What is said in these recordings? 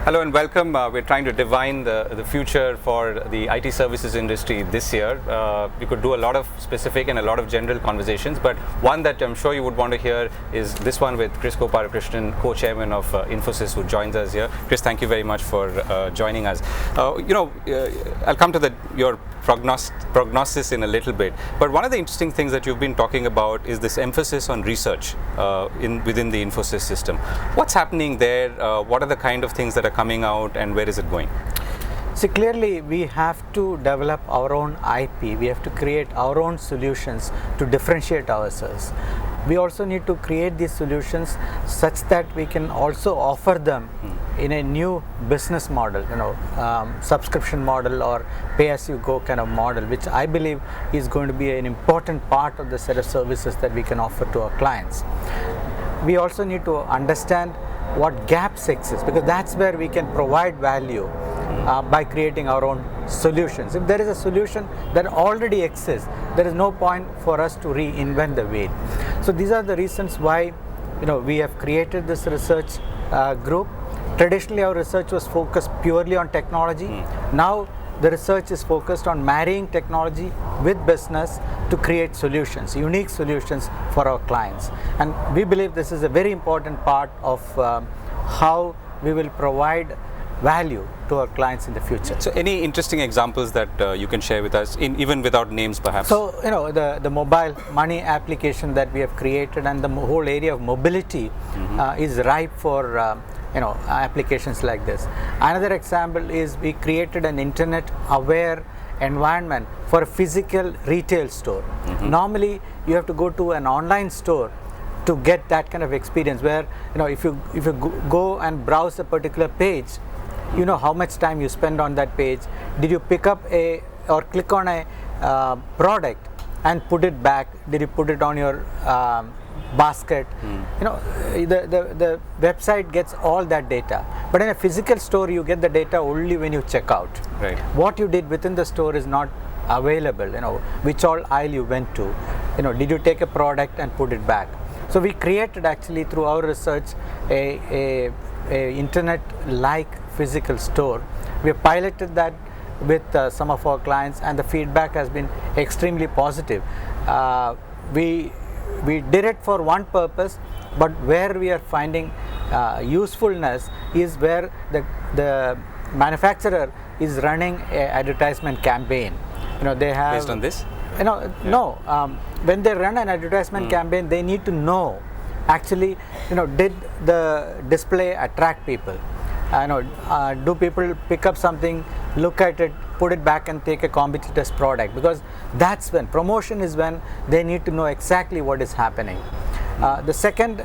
Hello and welcome. We're trying to divine the future for the IT services industry this year. We could do a lot of specific and a lot of general conversations, but one that I'm sure you would want to hear is this one with Kris Gopalkrishnan, co-chairman of Infosys, who joins us here. Kris, thank you very much for joining us. I'll come to your prognosis in a little bit, but one of the interesting things that you've been talking about is this emphasis on research within the Infosys system. What's happening there? What are the kind of things that are coming out, and where is it going? See, clearly we have to develop our own IP. We have to create our own solutions to differentiate ourselves. We also need to create these solutions such that we can also offer them in a new business model, subscription model or pay-as-you-go kind of model, which I believe is going to be an important part of the set of services that we can offer to our clients. We also need to understand what gaps exist, because that's where we can provide value by creating our own solutions. If there is a solution that already exists, there is no point for us to reinvent the wheel. So these are the reasons why we have created this research group. Traditionally, our research was focused purely on technology. Now the research is focused on marrying technology with business to create solutions, unique solutions for our clients. And we believe this is a very important part of how we will provide value to our clients in the future. So any interesting examples that you can share with us, even without names perhaps? So the mobile money application that we have created, and the whole area of mobility is ripe for applications like this. Another example is we created an internet aware environment for a physical retail store. Normally you have to go to an online store to get that kind of experience, where if you go and browse a particular page, you know how much time you spend on that page. Did you pick up or click on a product and put it back? Did you put it on your basket? The website gets all that data, but in a physical store you get the data only when you check out. Right. What you did within the store is not available. Which all aisle you went to, did you take a product and put it back? So we created, actually through our research, a internet like physical store. We have piloted that with some of our clients, and the feedback has been extremely positive. We did it for one purpose, but where we are finding usefulness is where the manufacturer is running an advertisement campaign. They have, based on this? When they run an advertisement campaign, they need to know actually, did the display attract people? Do people pick up something, look at it, put it back and take a competitor's product? Because that's when promotion is when they need to know exactly what is happening. The second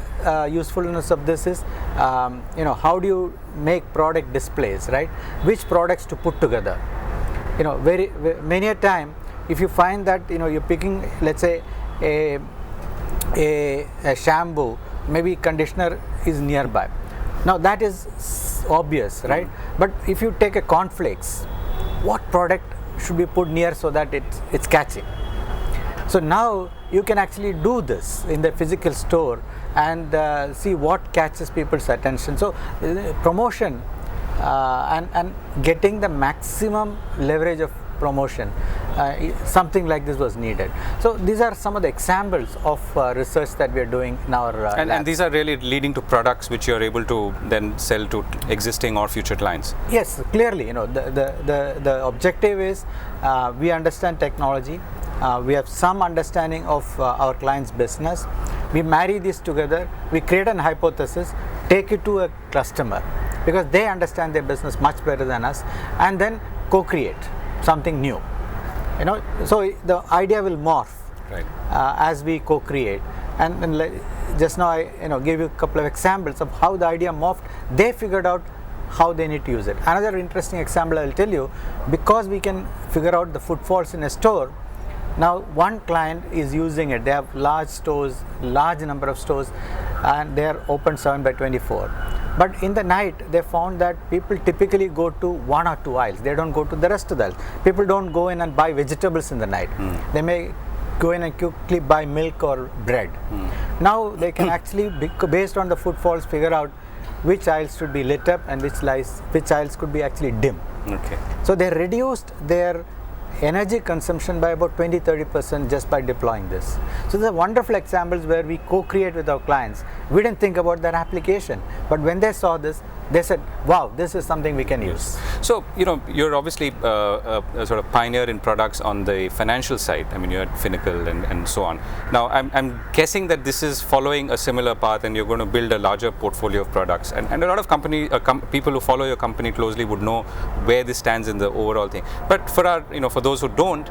usefulness of this is how do you make product displays, right? Which products to put together? Many a time, if you find that you're picking, let's say, a shampoo, maybe conditioner is nearby. Now that is obvious, right? But if you take a cornflakes, what product should be put near so that it's catching? So now you can actually do this in the physical store and see what catches people's attention. So promotion and getting the maximum leverage of promotion, something like this was needed. So these are some of the examples of research that we are doing in our and these are really leading to products which you are able to then sell to existing or future clients. Yes, clearly, the objective is we understand technology, we have some understanding of our client's business. We marry this together, we create an hypothesis, take it to a customer, because they understand their business much better than us, and then co-create something new. So the idea will morph, right, as we co-create. And just now I gave you a couple of examples of how the idea morphed. They figured out how they need to use it. Another interesting example I will tell you, because we can figure out the footfalls in a store. Now one client is using it. They have large stores, large number of stores, and they are open 7/24. But in the night, they found that people typically go to one or two aisles. They don't go to the rest of the aisles. People don't go in and buy vegetables in the night. They may go in and quickly buy milk or bread. Now they can actually, based on the footfalls, figure out which aisles should be lit up and which aisles could be actually dim. Okay. So they reduced their energy consumption by about 20-30% just by deploying this. So these are wonderful examples where we co-create with our clients. We didn't think about their application, but when they saw this, they said, wow, this is something we can use. So, you're obviously a sort of pioneer in products on the financial side. I mean, you're at Finacle and so on. Now, I'm guessing that this is following a similar path and you're going to build a larger portfolio of products. And a lot of people who follow your company closely would know where this stands in the overall thing. But for those who don't,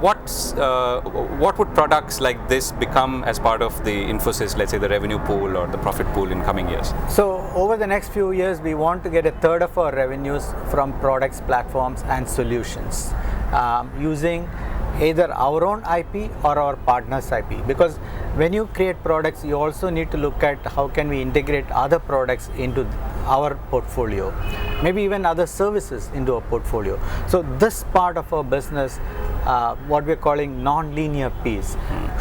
what would products like this become as part of the Infosys, let's say the revenue pool or the profit pool in coming years? So over the next few years, we want to get a third of our revenues from products, platforms, and solutions using either our own IP or our partners' IP. Because when you create products, you also need to look at how can we integrate other products into our portfolio, maybe even other services into our portfolio. So this part of our business, what we're calling non-linear piece,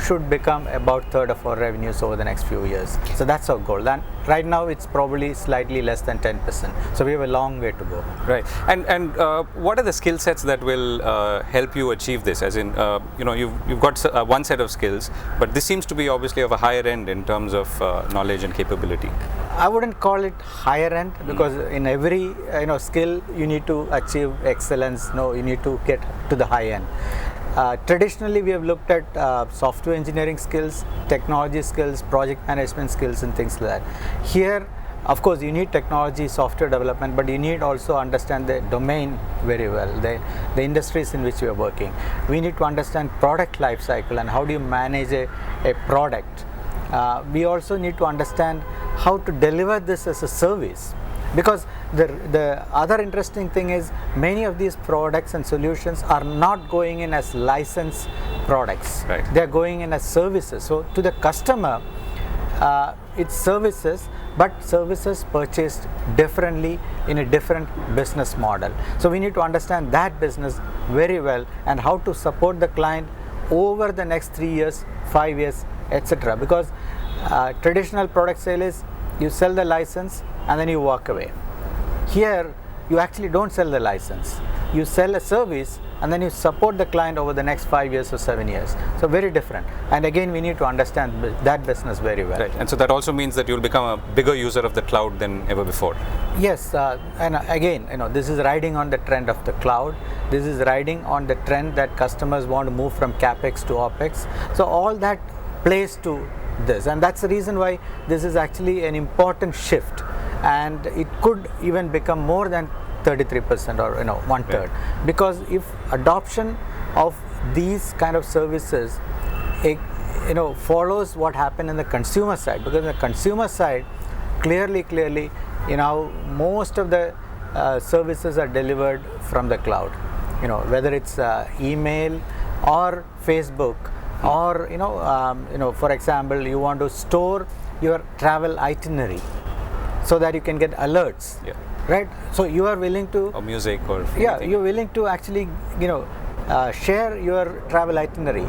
should become about a third of our revenues over the next few years. So that's our goal. And right now it's probably slightly less than 10%. So we have a long way to go. Right. And what are the skill sets that will help you achieve this? As in, you've got one set of skills, but this seems to be obviously of a higher end in terms of knowledge and capability. I wouldn't call it higher end because in every skill you need to achieve excellence. You need to get to the high end. Traditionally, we have looked at software engineering skills, technology skills, project management skills, and things like that. Here, of course, you need technology, software development, but you need also understand the domain very well, the industries in which you are working. We need to understand product life cycle and how do you manage a product. We also need to understand how to deliver this as a service. Because the other interesting thing is many of these products and solutions are not going in as licensed products. Right. They are going in as services. So to the customer, it's services, but services purchased differently in a different business model. So we need to understand that business very well and how to support the client over the next 3 years, 5 years, etc. Because traditional product sale is you sell the license and then you walk away. Here, you actually don't sell the license. You sell a service and then you support the client over the next 5 years or 7 years. So very different. And again, we need to understand that business very well. Right. And so that also means that you'll become a bigger user of the cloud than ever before. Yes. And again, this is riding on the trend of the cloud. This is riding on the trend that customers want to move from CapEx to OpEx. So all that plays to this, and that's the reason why this is actually an important shift, and it could even become more than 33% or 1/3, because if adoption of these kind of services follows what happened in the consumer side, because in the consumer side clearly most of the services are delivered from the cloud, whether it's email or Facebook. Or for example, you want to store your travel itinerary so that you can get alerts, right? So you are willing to, or music or anything. You're willing to actually share your travel itinerary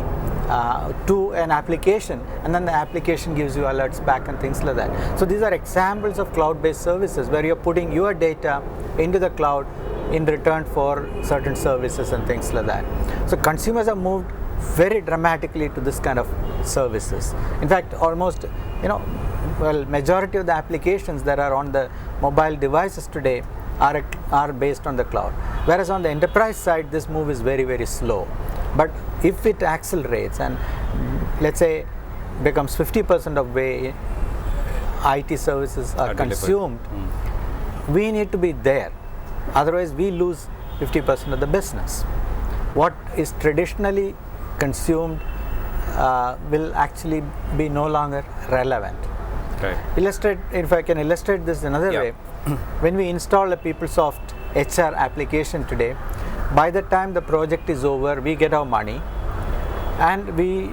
to an application, and then the application gives you alerts back and things like that. So these are examples of cloud-based services where you're putting your data into the cloud in return for certain services and things like that. So consumers have moved very dramatically to this kind of services. In fact, almost majority of the applications that are on the mobile devices today are based on the cloud. Whereas on the enterprise side, this move is very, very slow. But if it accelerates and let's say becomes 50% of way IT services are consumed, we need to be there. Otherwise, we lose 50% of the business. What is traditionally consumed will actually be no longer relevant. Right. If I can illustrate this another way, when we install a PeopleSoft HR application today, by the time the project is over, we get our money, and we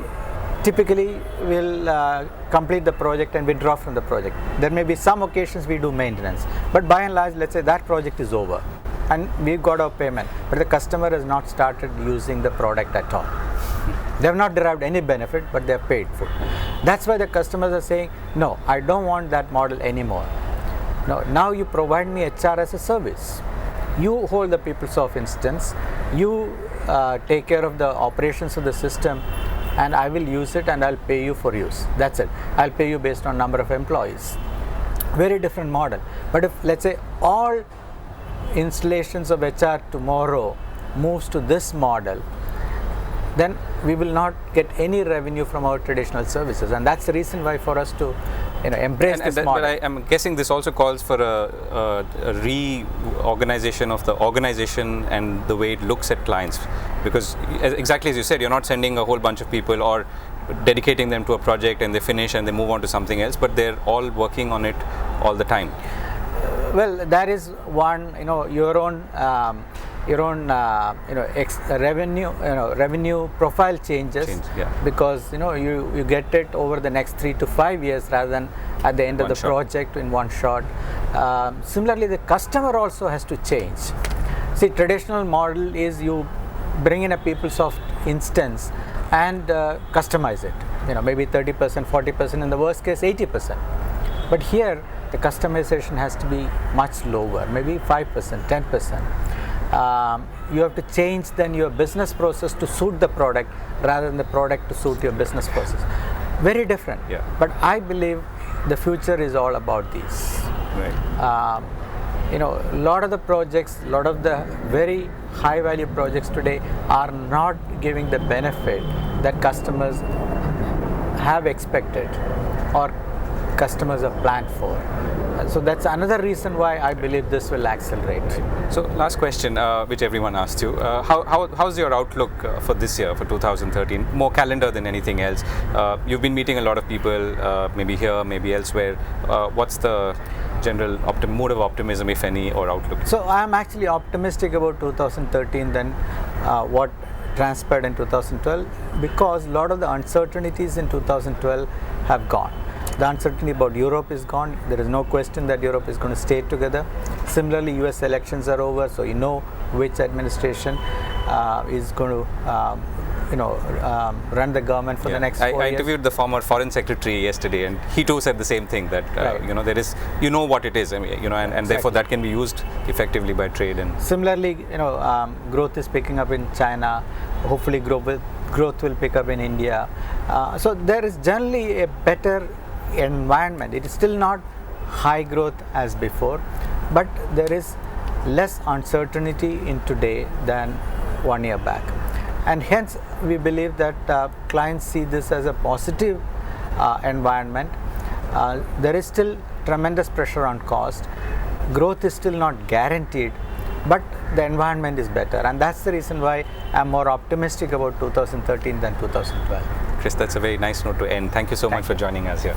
typically will complete the project and withdraw from the project. There may be some occasions we do maintenance, but by and large, let's say that project is over and we got our payment, but the customer has not started using the product at all. They have not derived any benefit, but they are paid for. That's why the customers are saying, no, I don't want that model anymore. Now you provide me HR as a service. You hold the PeopleSoft instance, you take care of the operations of the system, and I will use it and I'll pay you for use. That's it. I'll pay you based on number of employees. Very different model. But if, let's say, all installations of HR tomorrow moves to this model, then we will not get any revenue from our traditional services, and that's the reason why for us to embrace this model. But I'm guessing this also calls for a reorganization of the organization and the way it looks at clients, because exactly as you said, you're not sending a whole bunch of people or dedicating them to a project and they finish and they move on to something else, but they're all working on it all the time. Well, that is one, your own revenue profile changes, because you get it over the next 3 to 5 years rather than at the end of the project in one shot. Similarly, the customer also has to change. See, traditional model is you bring in a PeopleSoft instance and customize it. Maybe 30%, 40%, in the worst case 80%. But here the customization has to be much lower, maybe 5%, 10%. You have to change then your business process to suit the product rather than the product to suit your business process. Very different. Yeah. But I believe the future is all about these. Right. A lot of the projects, a lot of the very high value projects today are not giving the benefit that customers have expected or customers have planned for. So that's another reason why I believe this will accelerate. So last question, which everyone asked you, how's your outlook for this year, for 2013, more calendar than anything else? You've been meeting a lot of people, maybe here, maybe elsewhere. What's the general mood of optimism, if any, or outlook? So I'm actually optimistic about 2013 than what transpired in 2012, because a lot of the uncertainties in 2012 have gone. The uncertainty about Europe is gone. There is no question that Europe is going to stay together. Similarly, US elections are over, so which administration is going to run the government for the next 4 years. I interviewed the former foreign secretary yesterday, and he too said the same thing, that there is, what it is, and exactly. Therefore that can be used effectively by trade. And similarly, growth is picking up in China. Hopefully growth will pick up in India. So there is generally a better environment. It is still not high growth as before, but there is less uncertainty in today than 1 year back, and hence we believe that clients see this as a positive environment. There is still tremendous pressure on cost. Growth is still not guaranteed, but the environment is better, and that's the reason why I'm more optimistic about 2013 than 2012. Kris, that's a very nice note to end. Thank you so much for joining us here.